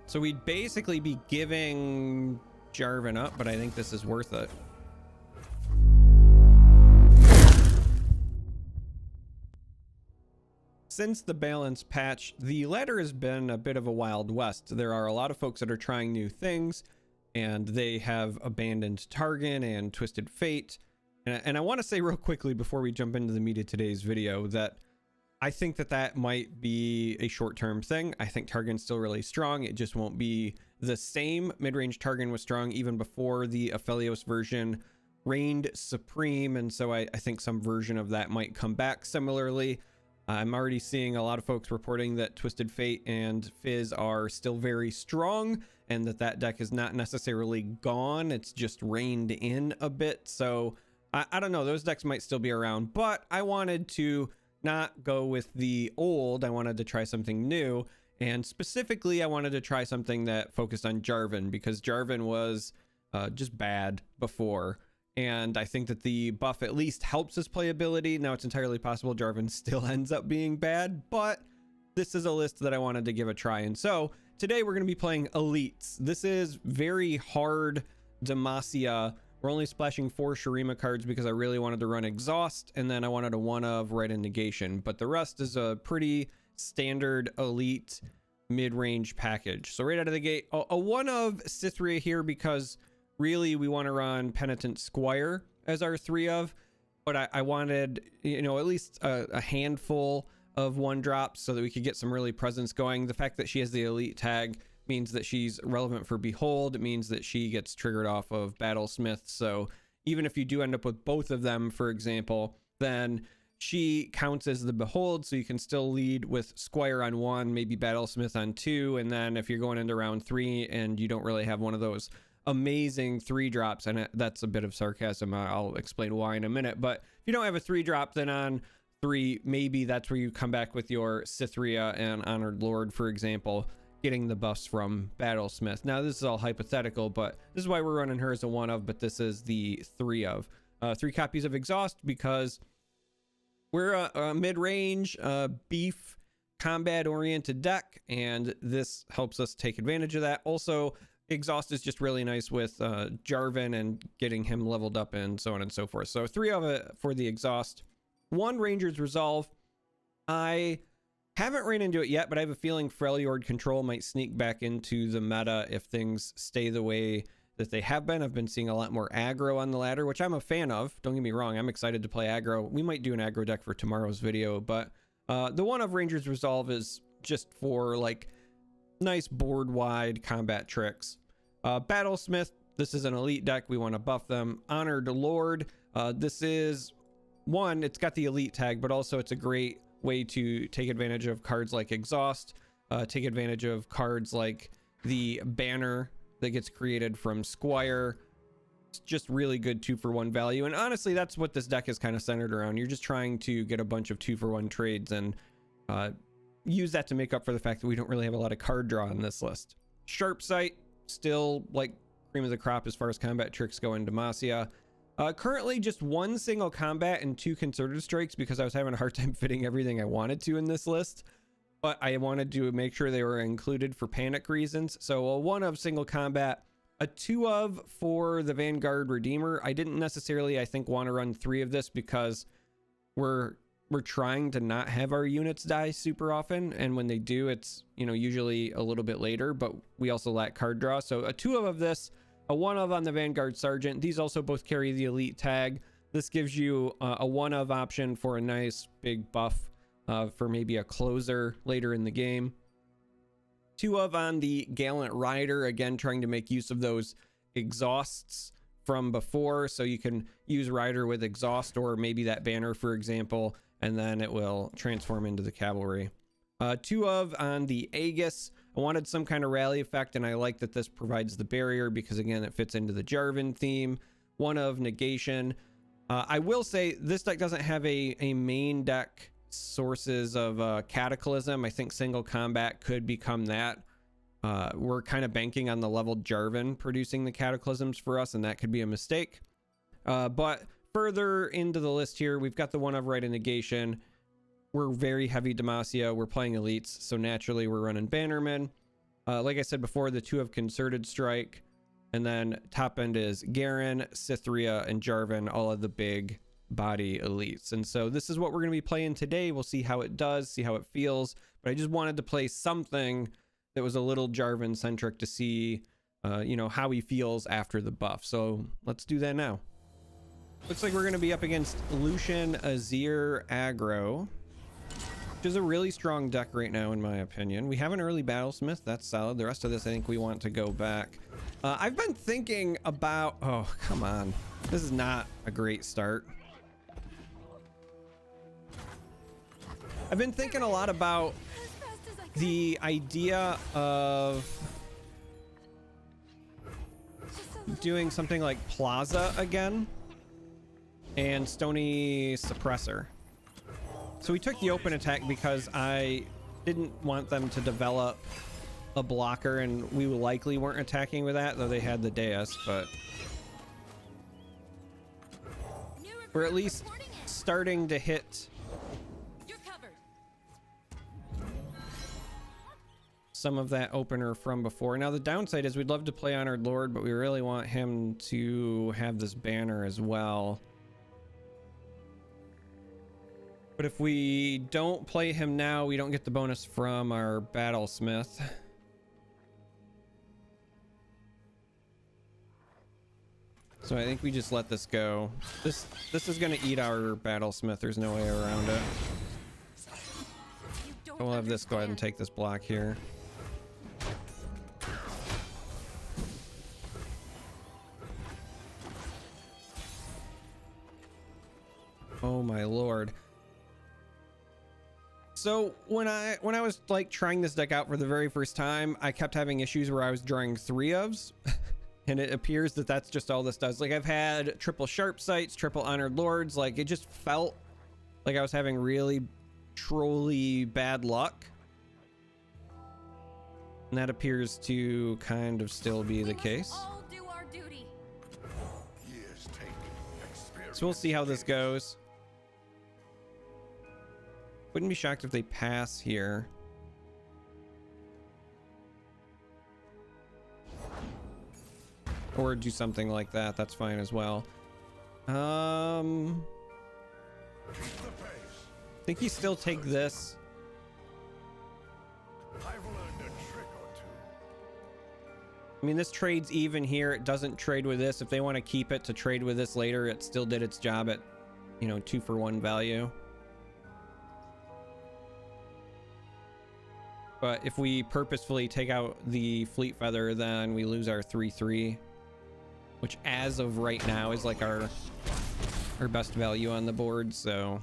So we'd basically be giving Jarvan up, but I think this is worth it. Since the balance patch, the ladder has been a bit of a wild west. There are a lot of folks that are trying new things, and they have abandoned Targon and Twisted Fate. And I want to say real quickly before we jump into the meat of today's video that I think that might be a short-term thing. I think Targon's still really strong. It just won't be the same. Mid-range Targon was strong even before the Aphelios version reigned supreme, and so I think some version of that might come back similarly. I'm already seeing a lot of folks reporting that Twisted Fate and Fizz are still very strong, and that deck is not necessarily gone. It's just reined in a bit. So I don't know, those decks might still be around, but I wanted to not go with the old. I wanted to try something new, and specifically I wanted to try something that focused on Jarvan, because Jarvan was just bad before. And I think that the buff at least helps his playability. Now, it's entirely possible Jarvan still ends up being bad, but this is a list that I wanted to give a try. And so today we're going to be playing elites. This is very hard Demacia. We're only splashing 4 Shurima cards because I really wanted to run Exhaust, and then I wanted a 1 of Right in Negation. But the rest is a pretty standard elite mid-range package. So right out of the gate, a 1 of Cithria here, because really we want to run Penitent Squire as our 3 of, but I wanted, you know, at least a handful of 1-drops so that we could get some really presence going. The fact that she has the elite tag means that she's relevant for Behold. It means that she gets triggered off of Battlesmith. So even if you do end up with both of them, for example, then she counts as the Behold, so you can still lead with Squire on 1, maybe Battlesmith on 2, and then if you're going into round 3 and you don't really have one of those amazing 3-drops, and that's a bit of sarcasm, I'll explain why in a minute, but if you don't have a 3-drop, then on 3, maybe that's where you come back with your Cithria and Honored Lord, for example, getting the buffs from Battlesmith. Now, this is all hypothetical, but this is why we're running her as a 1 of, but this is the 3 of. 3 copies of Exhaust, because we're a mid-range, beef, combat-oriented deck, and this helps us take advantage of that. Also, Exhaust is just really nice with Jarvan and getting him leveled up and so on and so forth. So 3 of it for the Exhaust. 1 Ranger's Resolve. I haven't ran into it yet, but I have a feeling Freljord Control might sneak back into the meta if things stay the way that they have been. I've been seeing a lot more aggro on the ladder, which I'm a fan of. Don't get me wrong, I'm excited to play aggro. We might do an aggro deck for tomorrow's video, but the 1 of Ranger's Resolve is just for like nice board wide combat tricks. Battlesmith, this is an elite deck, we want to buff them. Honored Lord, this is one, it's got the elite tag, but also it's a great way to take advantage of cards like Exhaust, take advantage of cards like the banner that gets created from Squire. It's just really good 2-for-1 value, and honestly that's what this deck is kind of centered around. You're just trying to get a bunch of 2-for-1 trades and use that to make up for the fact that we don't really have a lot of card draw on this list. Sharp Sight, still like cream of the crop as far as combat tricks go in Demacia. Currently just 1 single combat and 2 concerted strikes because I was having a hard time fitting everything I wanted to in this list, but I wanted to make sure they were included for panic reasons. So a 1 of single combat, a 2 of for the Vanguard Redeemer. I didn't necessarily, I think, want to run 3 of this because we're trying to not have our units die super often, and when they do, it's, you know, usually a little bit later, but we also lack card draw. So a 2 of this, a 1 of on the Vanguard Sergeant. These also both carry the elite tag. This gives you a 1 of option for a nice big buff for maybe a closer later in the game. 2 of on the Gallant Rider, again trying to make use of those exhausts from before, so you can use Rider with exhaust or maybe that banner, for example, and then it will transform into the cavalry. 2 of on the Aegis. I wanted some kind of rally effect, and I like that this provides the barrier because, again, it fits into the Jarvan theme. 1 of Negation. I will say this deck doesn't have a main deck sources of Cataclysm. I think single combat could become that. We're kind of banking on the leveled Jarvan producing the Cataclysms for us, and that could be a mistake. But further into the list here, we've got the 1 of Right in Negation. We're very heavy Demacia. We're playing elites, so naturally we're running Bannerman. Like I said before, the two have concerted strike, and then top end is Garen, Cithria, and Jarvan, all of the big body elites. And so this is what we're going to be playing today. We'll see how it does, see how it feels, but I just wanted to play something that was a little Jarvan centric to see you know, how he feels after the buff. So let's do that now. Looks like we're going to be up against Lucian Azir aggro, which is a really strong deck right now in my opinion. We have an early Battlesmith, that's solid. The rest of this I think we want to go back. I've been thinking about, oh come on, this is not a great start. I've been thinking a lot about the idea of doing something like Plaza again and Stony Suppressor. So we took the open attack because I didn't want them to develop a blocker, and we likely weren't attacking with that, though they had the Deus, but we're at least starting to hit some of that opener from before. Now the downside is we'd love to play Honored Lord, but we really want him to have this banner as well. But if we don't play him now, we don't get the bonus from our Battlesmith. So I think we just let this go. This is going to eat our Battlesmith. There's no way around it. So we'll have this go ahead and take this block here. Oh my lord. So when I was like trying this deck out for the very first time, I kept having issues where I was drawing 3 ofs. And it appears that that's just all this does. Like I've had triple sharp sights, triple honored lords. Like it just felt like I was having really trolly bad luck. And that appears to kind of still be the case. So we'll see how this goes. Wouldn't be shocked if they pass here. Or do something like that. That's fine as well. I think you still take this. I mean, this trades even here. It doesn't trade with this. If they want to keep it to trade with this later, it still did its job at, you know, 2-for-1 value. But if we purposefully take out the Fleet Feather, then we lose our 3-3, which as of right now is like our best value on the board. So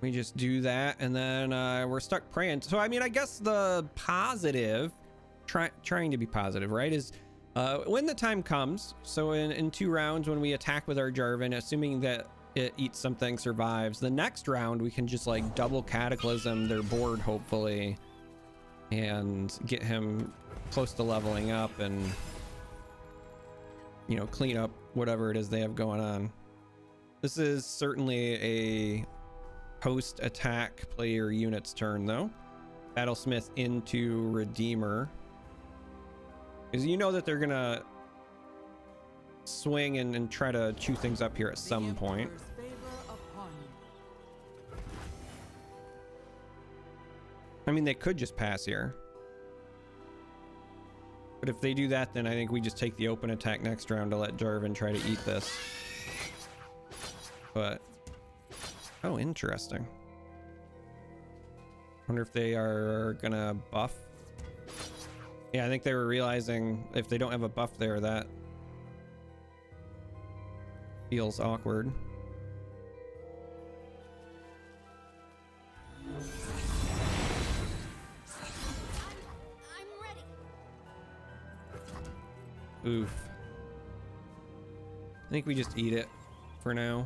we just do that, and then we're stuck praying. So I mean, I guess the positive, trying to be positive, right, is when the time comes, so in 2 rounds when we attack with our Jarvan, assuming that it eats something, survives, the next round we can just like double Cataclysm their board hopefully and get him close to leveling up and, you know, clean up whatever it is they have going on. This is certainly a post attack player unit's turn though. Battlesmith into Redeemer, because you know that they're gonna swing and try to chew things up here at some point. I mean, they could just pass here, but if they do that, then I think we just take the open attack next round to let Jarvan try to eat this. But oh, interesting. Wonder if they are gonna buff. Yeah, I think they were realizing if they don't have a buff there, that feels awkward. I'm ready. Oof. I think we just eat it for now.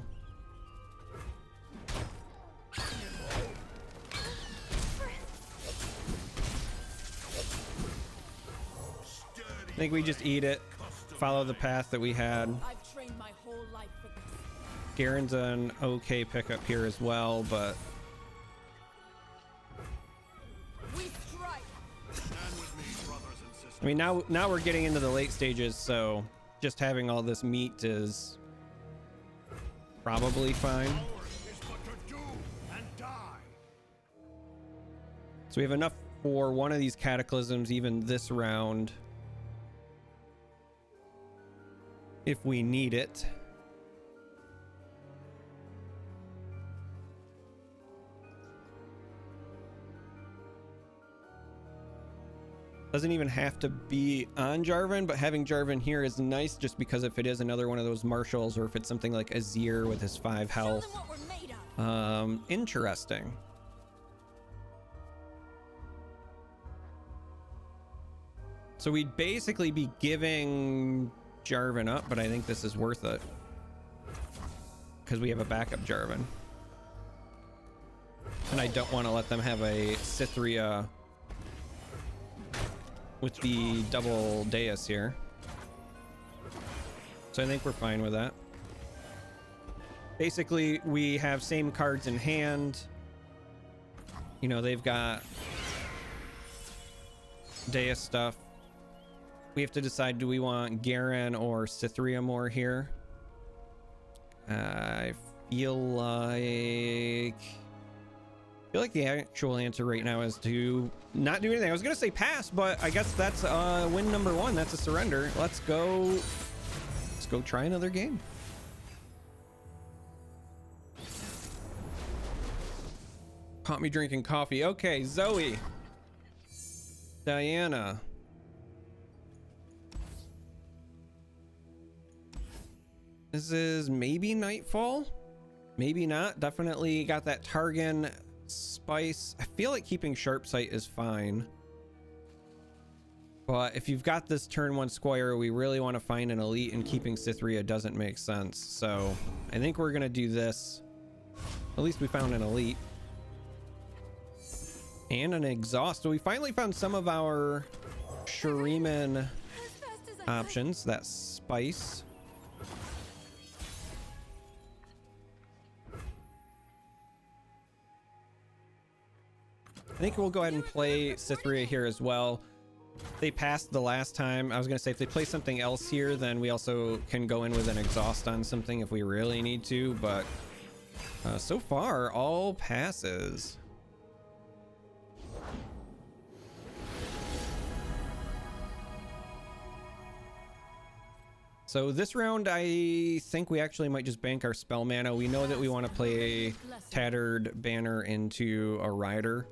I think we just eat it, follow the path that we had. I've trained my whole life for this. Garen's an okay pickup here as well, but I mean, now we're getting into the late stages, so just having all this meat is probably fine. So we have enough for one of these cataclysms even this round if we need it. Doesn't even have to be on Jarvan, but having Jarvan here is nice just because if it is another one of those marshals or if it's something like Azir with his 5 health. Interesting. So we'd basically be giving Jarvan up, but I think this is worth it because we have a backup Jarvan. And I don't want to let them have a Cithria with the double dais here. So I think we're fine with that. Basically, we have same cards in hand. You know, they've got dais stuff. We have to decide, do we want Garen or Cithria more here? I feel like the actual answer right now is to not do anything. I was gonna say pass, but I guess that's win number 1. That's a surrender. Let's go try another game. Caught me drinking coffee. Okay, Zoe, Diana. This is maybe Nightfall, maybe not. Definitely got that Targan spice. I feel like keeping Sharp Sight is fine, but if you've got this turn 1 Squire, we really want to find an elite, and keeping Cithria doesn't make sense. So I think we're gonna do this. At least we found an elite and an exhaust. So we finally found some of our Shuriman options. That spice. I think we'll go ahead and play Cithria here as well. They passed the last time. I was going to say if they play something else here, then we also can go in with an exhaust on something if we really need to. But so far, all passes. So this round, I think we actually might just bank our spell mana. We know that we want to play Tattered Banner into a Rider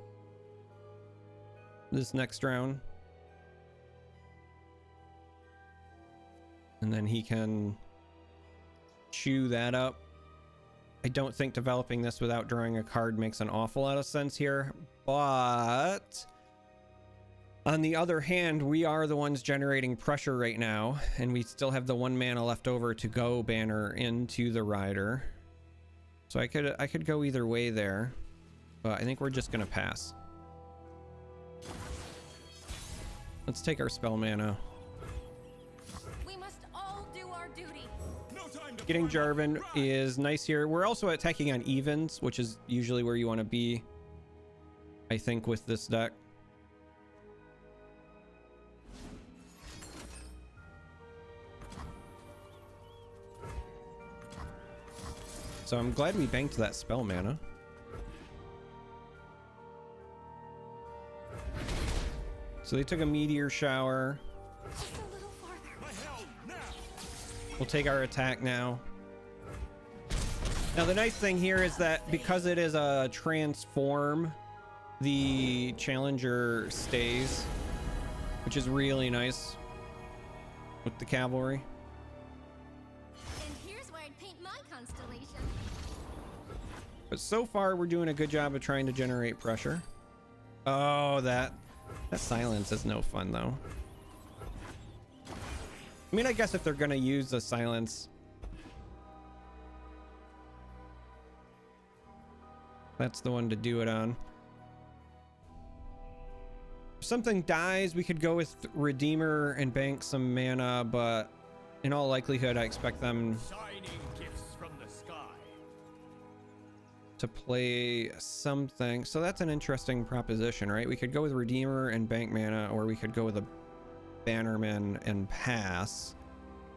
this next round, and then he can chew that up. I don't think developing this without drawing a card makes an awful lot of sense here, but on the other hand, we are the ones generating pressure right now, and we still have the 1 mana left over to go banner into the Rider. So I could go either way there, but I think we're just gonna pass. Let's take our spell mana. We must all do our duty. Getting Jarvan is nice here. We're also attacking on evens, which is usually where you want to be, I think, with this deck. So I'm glad we banked that spell mana. So they took a meteor shower. Just a little farther. We'll take our attack now. Now the nice thing here is that because it is a transform, the challenger stays, which is really nice with the cavalry. And here's where I'd paint my constellation. But so far we're doing a good job of trying to generate pressure. Oh, that silence is no fun though. I mean, I guess if they're gonna use the silence, that's the one to do it on. If something dies, we could go with Redeemer and bank some mana, but in all likelihood, I expect them to play something. So that's an interesting proposition, right? We could go with Redeemer and bank mana, or we could go with a Bannerman and pass.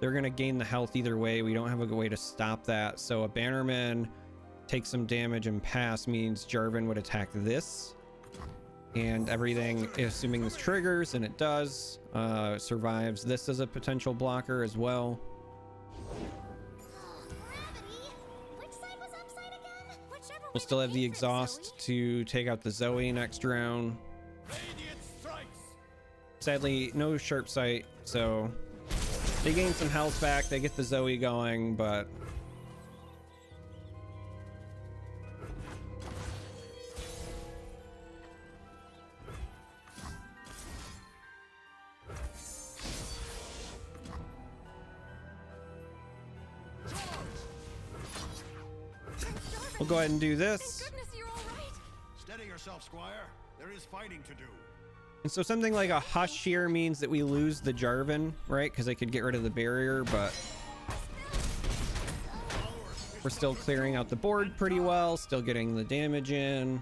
They're going to gain the health either way. We don't have a way to stop that. So a Bannerman takes some damage and pass means Jarvan would attack this. And everything, assuming this triggers, and it does, survives. This as a potential blocker as well. We'll still have the exhaust to take out the Zoe next round. Sadly, no sharp sight, so they gain some health back. They get the Zoe going, but we'll go ahead and do this. Steady yourself, Squire. There is fighting to do. And so something like a hush here means that we lose the Jarvan, right? Because they could get rid of the barrier, but we're still clearing out the board pretty well, still getting the damage in.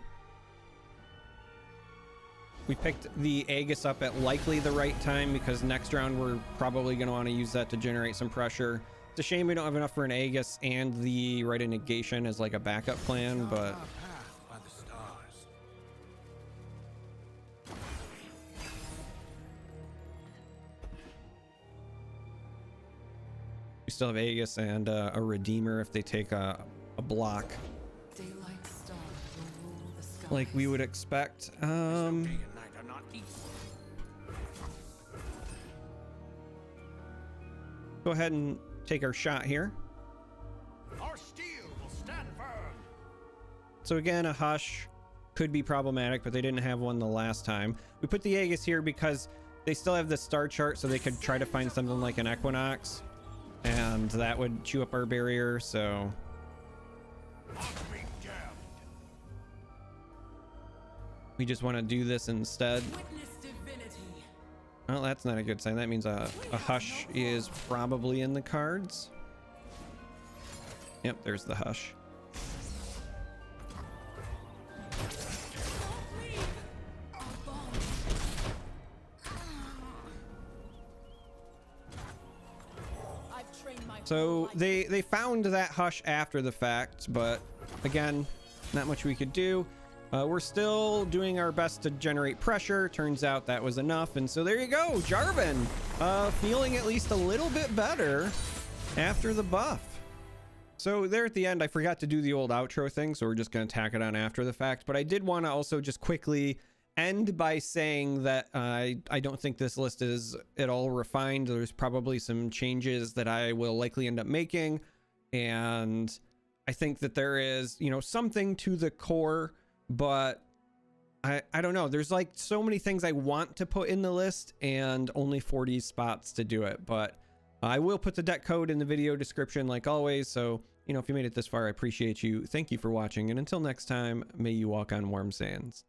We picked the Aegis up at likely the right time because next round we're probably going to want to use that to generate some pressure. It's a shame we don't have enough for an Aegis and the Rite of Negation as like a backup plan, but we still have Aegis and a Redeemer if they take a block like we would expect. Go ahead and take our shot here. Our steel will stand firm. So again, a hush could be problematic, but they didn't have one the last time. We put the Aegis here because they still have the star chart, so they could try to find something like an Equinox, and that would chew up our barrier. So we just want to do this instead. Well, that's not a good sign. That means a hush is probably in the cards. Yep, there's the hush. So they found that hush after the fact, but again, not much we could do. We're still doing our best to generate pressure. Turns out that was enough, and so there you go, Jarvan, feeling at least a little bit better after the buff. So there at the end, I forgot to do the old outro thing, so we're just going to tack it on after the fact. But I did want to also just quickly end by saying that I don't think this list is at all refined. There's probably some changes that I will likely end up making, and I think that there is, you know, something to the core, but I don't know. There's like so many things I want to put in the list and only 40 spots to do it. But I will put the deck code in the video description like always. So, you know, if you made it this far, I appreciate you. Thank you for watching. And until next time, may you walk on warm sands.